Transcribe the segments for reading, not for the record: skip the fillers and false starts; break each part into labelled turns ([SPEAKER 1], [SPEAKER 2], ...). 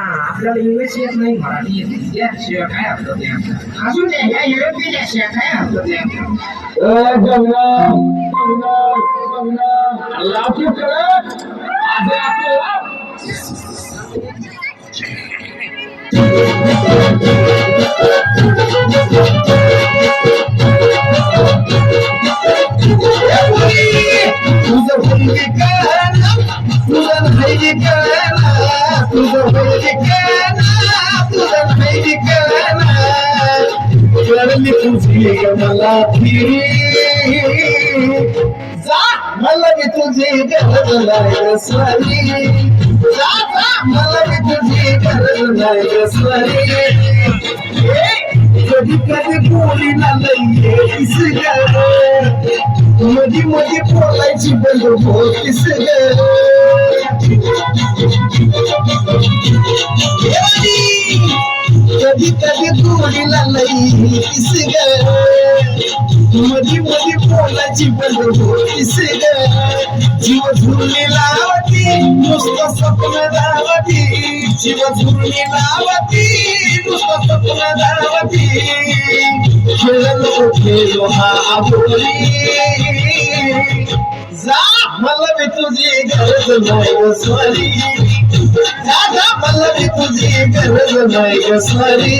[SPEAKER 1] आपल्याला इंग्लिश येत नाही, मराठी येते, याशिवाय काय आपलं ते अजून त्या युरोपियाशिवाय काय आपलं ते
[SPEAKER 2] मला मला मी तुझी गरज नाही स्वारी मला मी तुझी गरज नाही स्वारी कधी कधी बोलीला नाहीये मधी मधी बोलायची बंद होतीस कधी कधी बोलीला नाहीस मधी मधी बोलायची बंद होतीस जीव झुरली लावती नुसतं स्वप्न दावती जीव झुरली लावती नुसतं स्वप्न दावती खेळलो हा बोली जा मला मी तुझी गरज नाही स्वारी जा मला मी तुझी गरज नाही स्वारी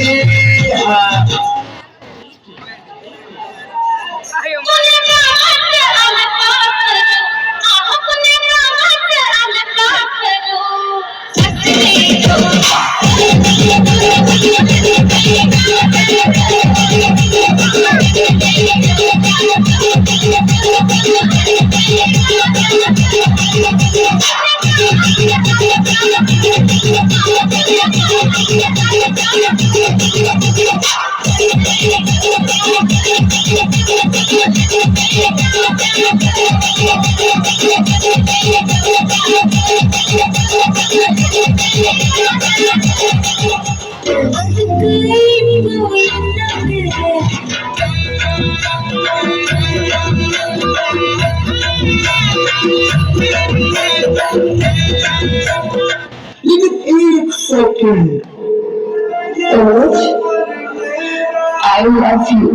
[SPEAKER 3] I love you.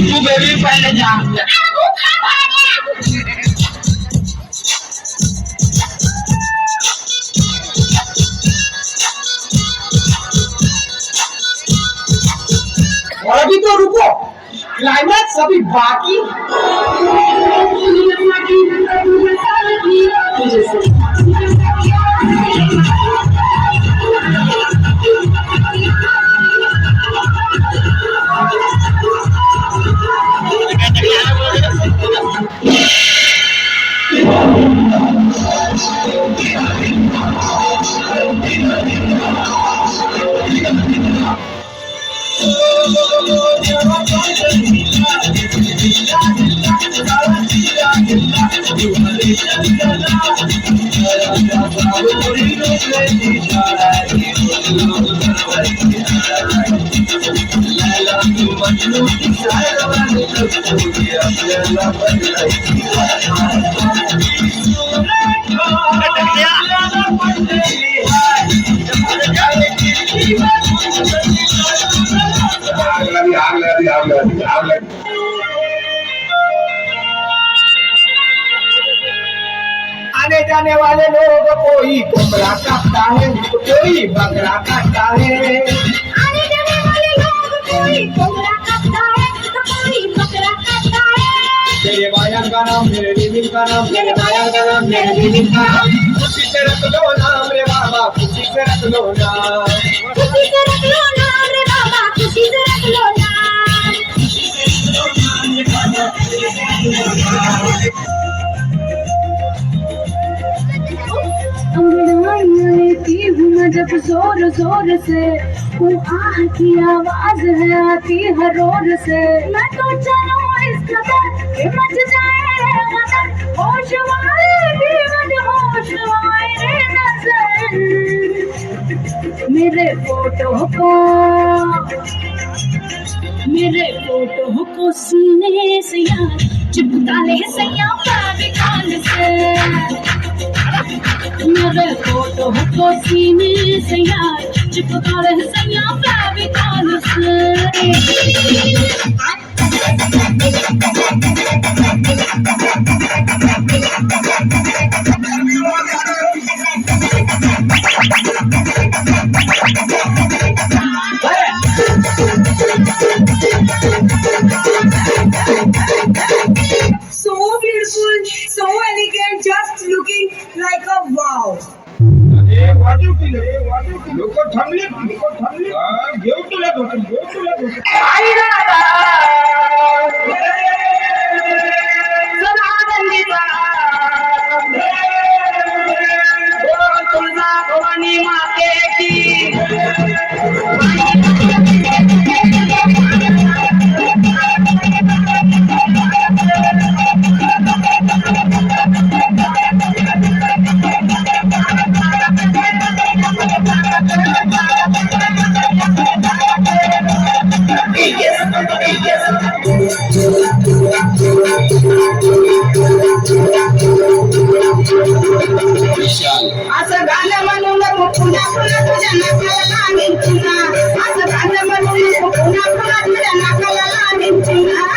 [SPEAKER 1] तू बेबी पहले जा
[SPEAKER 2] और अभी तो रुको क्लाइमैक्स अभी बाकी आने जाने वाले लोग कोई कोबरा काटता है कोई बकरा काटता है
[SPEAKER 4] आने जाने वाले लोग कोई कोबरा काटता है तो कोई बकरा काटता है
[SPEAKER 2] मेरे बाया का नाम मेरे बीबी का नाम मेरे बाया का नाम मेरे बीबी का नाम खुशी से रख लो नाम रे बाबा खुशी से रख लो नाम
[SPEAKER 4] खुशी से रख लो नाम रे बाबा खुशी से रख लो नाम अंगड़ाई लेती हूँ मैं जब जोर जोर से वो आह की आवाज है आती है रोर से मैं तो चलूं इस कदर कि मच जाए मदर होश वाले भी मदहोश आए रे नजर मेरे फोटो को सीने से यार चिपका ले सैया कान से मेरे फोटो को सीने से यार चिपकावे सैया फेविकॉल से
[SPEAKER 5] So beautiful, so elegant, just looking like a wow.
[SPEAKER 1] लोक थांबले घेऊ तुला धोतर
[SPEAKER 5] तुळजा भवानी माते की असं गाणं म्हणून पुन्हा पुन्हा तुझ्या नाकाला निंचुना असं गाणं म्हणून पुन्हा पुन्हा तुझ्या नाकाला निंचुना